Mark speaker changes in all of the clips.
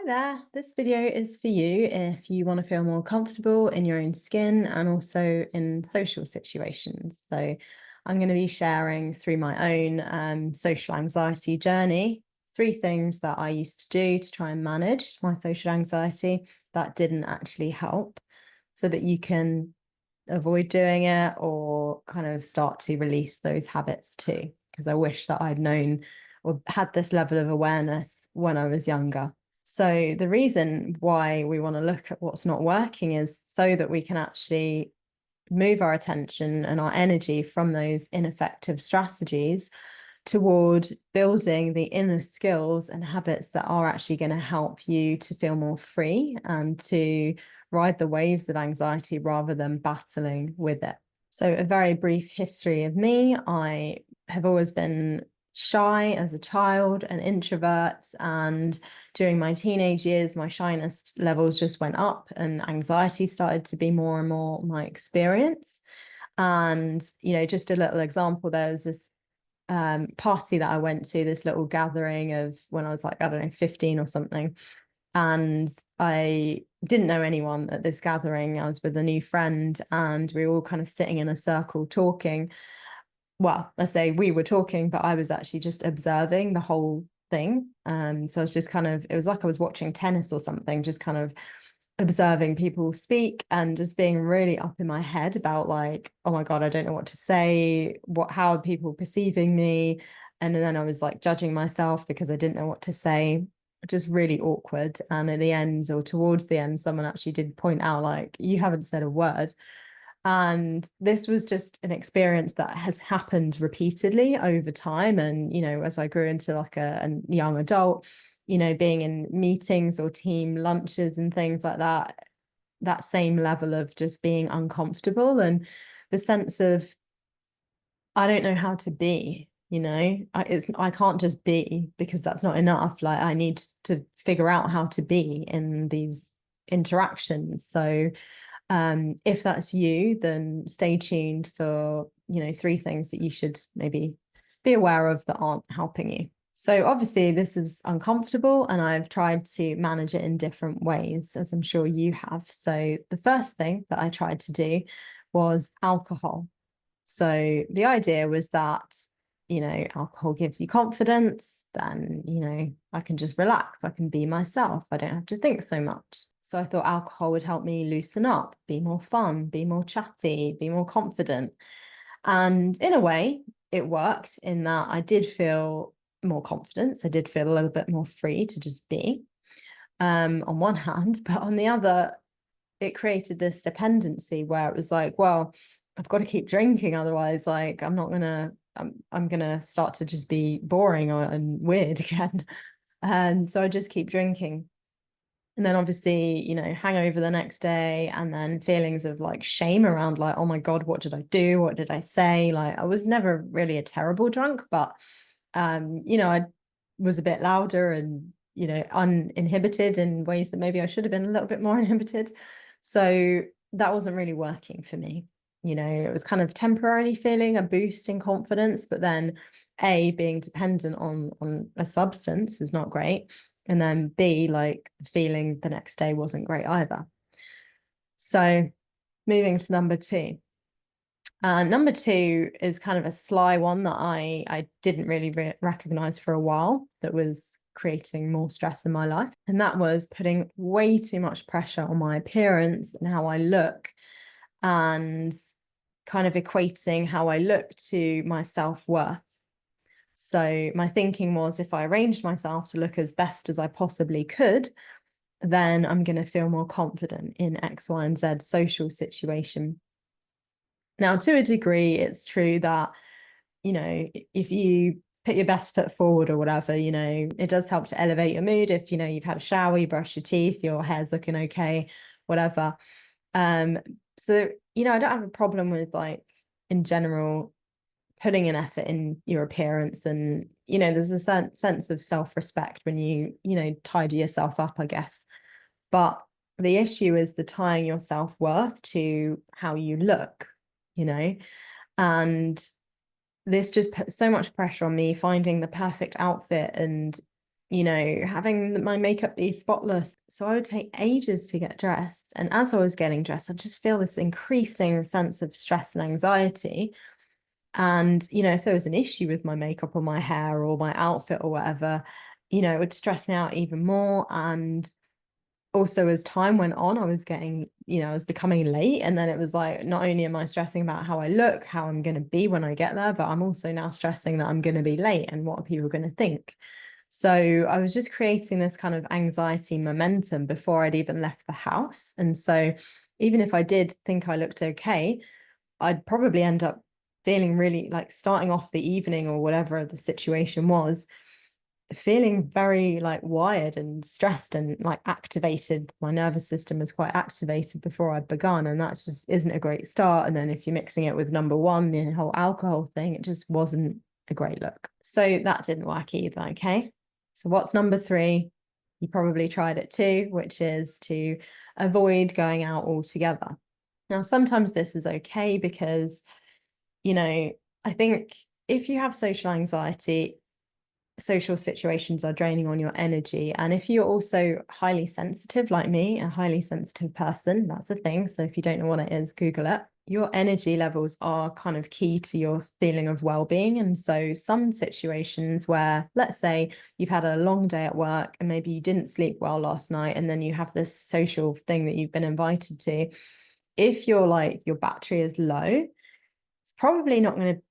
Speaker 1: Hi there. This video is for you if you want to feel more comfortable in your own skin and also in social situations. So, I'm going to be sharing through my own social anxiety journey, three things that I used to do to try and manage my social anxiety that didn't actually help, so that you can avoid doing it or kind of start to release those habits too. Because I wish that I'd known or had this level of awareness when I was younger. So, the reason why we want to look at what's not working is so that we can actually move our attention and our energy from those ineffective strategies toward building the inner skills and habits that are actually going to help you to feel more free and to ride the waves of anxiety rather than battling with it. So, a very brief history of me. I have always been shy as a child, an introvert, and during my teenage years, my shyness levels just went up and anxiety started to be more and more my experience. And, just a little example, there was this party that I went to, this little gathering of when I was like, I don't know, 15 or something. And I didn't know anyone at this gathering. I was with a new friend and we were all kind of sitting in a circle talking. Well, let's say we were talking, but I was actually just observing the whole thing. So I was just kind of, it was like I was watching tennis or something, just kind of observing people speak and just being really up in my head about like, oh my God, I don't know what to say. How are people perceiving me? And then I was like judging myself because I didn't know what to say. Just really awkward. And at the end or towards the end, someone actually did point out, like, you haven't said a word. And this was just an experience that has happened repeatedly over time. And, as I grew into like a young adult, being in meetings or team lunches and things like that, that same level of just being uncomfortable and the sense of, I don't know how to be, I can't just be because that's not enough. Like I need to figure out how to be in these interactions. So if that's you, then stay tuned for, three things that you should maybe be aware of that aren't helping you. So obviously this is uncomfortable and I've tried to manage it in different ways, as I'm sure you have. So the first thing that I tried to do was alcohol. So the idea was that, alcohol gives you confidence, then, I can just relax, I can be myself, I don't have to think so much. So I thought alcohol would help me loosen up, be more fun, be more chatty, be more confident. And in a way, it worked in that I did feel more confidence. I did feel a little bit more free to just be, on one hand, but on the other, it created this dependency where it was like, well, I've got to keep drinking, otherwise, like, I'm gonna start to just be boring and weird again. And so I just keep drinking. And then obviously, hangover the next day, and then feelings of like shame around like, oh my God, what did I do? What did I say? Like I was never really a terrible drunk, but I was a bit louder and, uninhibited in ways that maybe I should have been a little bit more inhibited. So that wasn't really working for me. It was kind of temporarily feeling a boost in confidence, but then being dependent on a substance is not great. And then B, like feeling the next day wasn't great either. So moving to number two. Number two is kind of a sly one that I didn't really recognize for a while, that was creating more stress in my life. And that was putting way too much pressure on my appearance and how I look, and kind of equating how I look to my self-worth. So my thinking was, if I arranged myself to look as best as I possibly could, then I'm going to feel more confident in X, Y, and Z social situation. Now, to a degree, it's true that, if you put your best foot forward or whatever, it does help to elevate your mood. If, you've had a shower, you brush your teeth, your hair's looking okay, whatever. Um, so, I don't have a problem with, like, in general, putting an effort in your appearance. And, there's a sense of self-respect when you tidy yourself up, I guess. But the issue is the tying your self-worth to how you look, and this just put so much pressure on me finding the perfect outfit and having my makeup be spotless. So I would take ages to get dressed. And as I was getting dressed, I just feel this increasing sense of stress and anxiety. And, if there was an issue with my makeup or my hair or my outfit or whatever, it would stress me out even more. And also, as time went on, I was I was becoming late. And then it was like, not only am I stressing about how I look, how I'm going to be when I get there, but I'm also now stressing that I'm going to be late and what are people going to think. So I was just creating this kind of anxiety momentum before I'd even left the house. And so even if I did think I looked okay, I'd probably end up feeling really like starting off the evening or whatever the situation was, feeling very like wired and stressed and like activated. My nervous system was quite activated before I'd begun, and that just isn't a great start. And then if you're mixing it with number one, the whole alcohol thing, it just wasn't a great look. So that didn't work either. Okay. So what's number three? You probably tried it too, which is to avoid going out altogether. Now, sometimes this is okay because, I think if you have social anxiety, social situations are draining on your energy. And if you're also highly sensitive, like me, a highly sensitive person, that's a thing. So if you don't know what it is, Google it. Your energy levels are kind of key to your feeling of well-being. And so some situations where, let's say you've had a long day at work and maybe you didn't sleep well last night, and then you have this social thing that you've been invited to, if your battery is low, it's probably not going to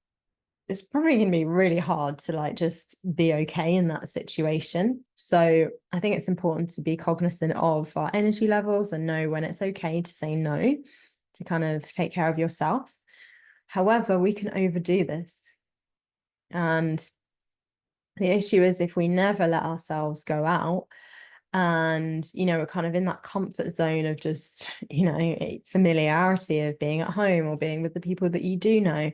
Speaker 1: it's probably going to be really hard to like just be okay in that situation. So I think it's important to be cognizant of our energy levels and know when it's okay to say no, to kind of take care of yourself. However, we can overdo this. And the issue is if we never let ourselves go out and, we're kind of in that comfort zone of just, familiarity of being at home or being with the people that you do know,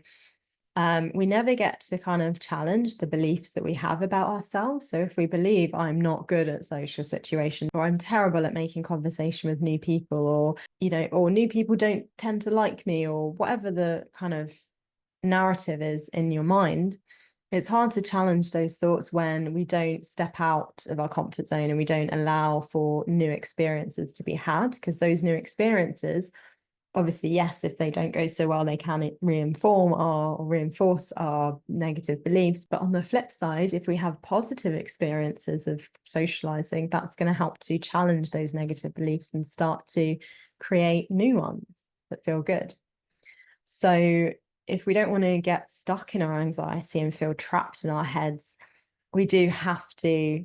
Speaker 1: we never get to kind of challenge the beliefs that we have about ourselves. So if we believe I'm not good at social situations, or I'm terrible at making conversation with new people, or, or new people don't tend to like me, or whatever the kind of narrative is in your mind, it's hard to challenge those thoughts when we don't step out of our comfort zone and we don't allow for new experiences to be had, because those new experiences, obviously, yes, if they don't go so well, they can reinforce our negative beliefs. But on the flip side, if we have positive experiences of socializing, that's going to help to challenge those negative beliefs and start to create new ones that feel good. So if we don't want to get stuck in our anxiety and feel trapped in our heads, we do have to,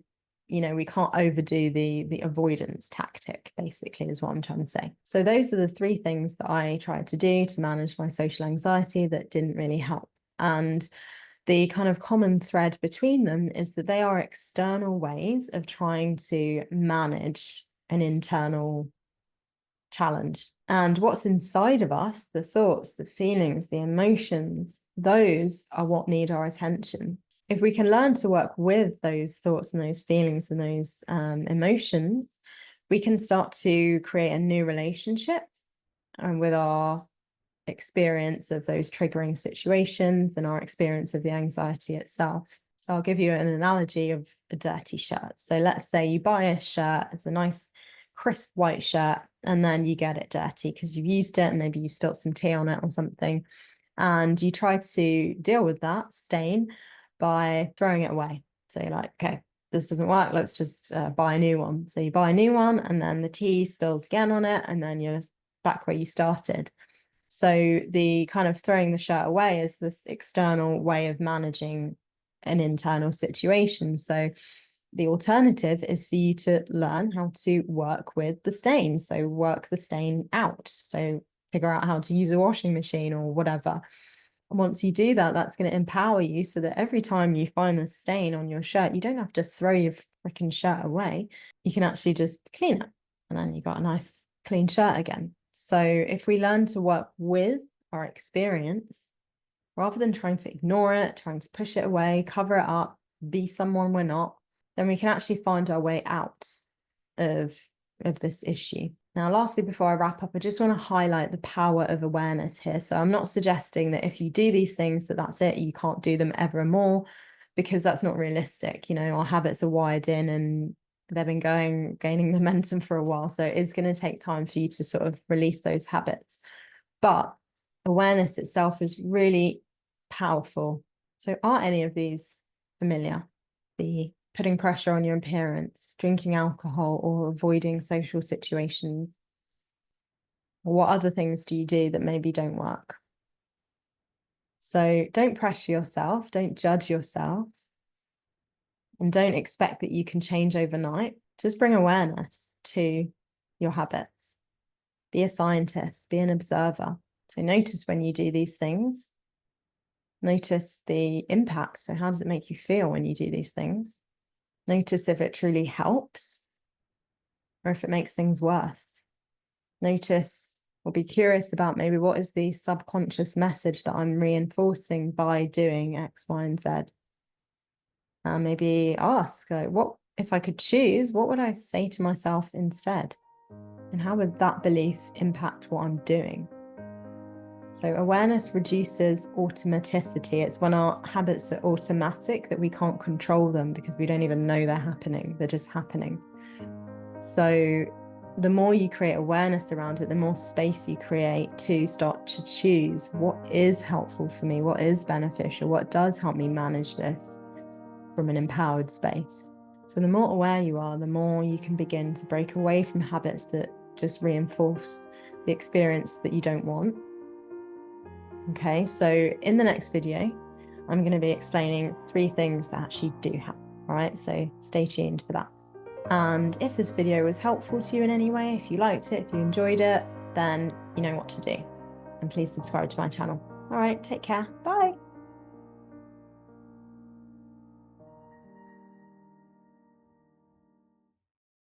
Speaker 1: we can't overdo the avoidance tactic, basically, is what I'm trying to say. So those are the three things that I tried to do to manage my social anxiety that didn't really help. And the kind of common thread between them is that they are external ways of trying to manage an internal challenge. And what's inside of us, the thoughts, the feelings, the emotions, those are what need our attention. If we can learn to work with those thoughts and those feelings and those emotions, we can start to create a new relationship with our experience of those triggering situations and our experience of the anxiety itself. So I'll give you an analogy of a dirty shirt. So let's say you buy a shirt, it's a nice crisp white shirt, and then you get it dirty because you've used it and maybe you spilt some tea on it or something. And you try to deal with that stain by throwing it away. So you're like, okay, this doesn't work. Let's just buy a new one. So you buy a new one, and then the tea spills again on it, and then you're back where you started. So the kind of throwing the shirt away is this external way of managing an internal situation. So the alternative is for you to learn how to work with the stain. So work the stain out. So figure out how to use a washing machine or whatever. And once you do that, that's going to empower you so that every time you find the stain on your shirt, you don't have to throw your freaking shirt away. You can actually just clean it. And then you got a nice clean shirt again. So if we learn to work with our experience, rather than trying to ignore it, trying to push it away, cover it up, be someone we're not, then we can actually find our way out of this issue. Now, lastly, before I wrap up, I just want to highlight the power of awareness here. So I'm not suggesting that if you do these things, that's it, you can't do them ever more. because that's not realistic. You know, our habits are wired in and they've been gaining momentum for a while. So it's going to take time for you to sort of release those habits. But awareness itself is really powerful. So are any of these familiar? The putting pressure on your appearance, drinking alcohol, or avoiding social situations? What other things do you do that maybe don't work? So don't pressure yourself, don't judge yourself, and don't expect that you can change overnight. Just bring awareness to your habits. Be a scientist, be an observer. So notice when you do these things. Notice the impact. So how does it make you feel when you do these things? Notice if it truly helps or if it makes things worse. Notice or be curious about maybe what is the subconscious message that I'm reinforcing by doing X, Y, and Z. Maybe ask, what if I could choose, what would I say to myself instead? And how would that belief impact what I'm doing? So awareness reduces automaticity. It's when our habits are automatic that we can't control them because we don't even know they're happening. They're just happening. So the more you create awareness around it, the more space you create to start to choose what is helpful for me, what is beneficial, what does help me manage this from an empowered space. So the more aware you are, the more you can begin to break away from habits that just reinforce the experience that you don't want. Okay, so in the next video, I'm going to be explaining 3 things that actually do help. All right, so stay tuned for that. And if this video was helpful to you in any way, if you liked it, if you enjoyed it, then you know what to do. And please subscribe to my channel. All right, take care. Bye.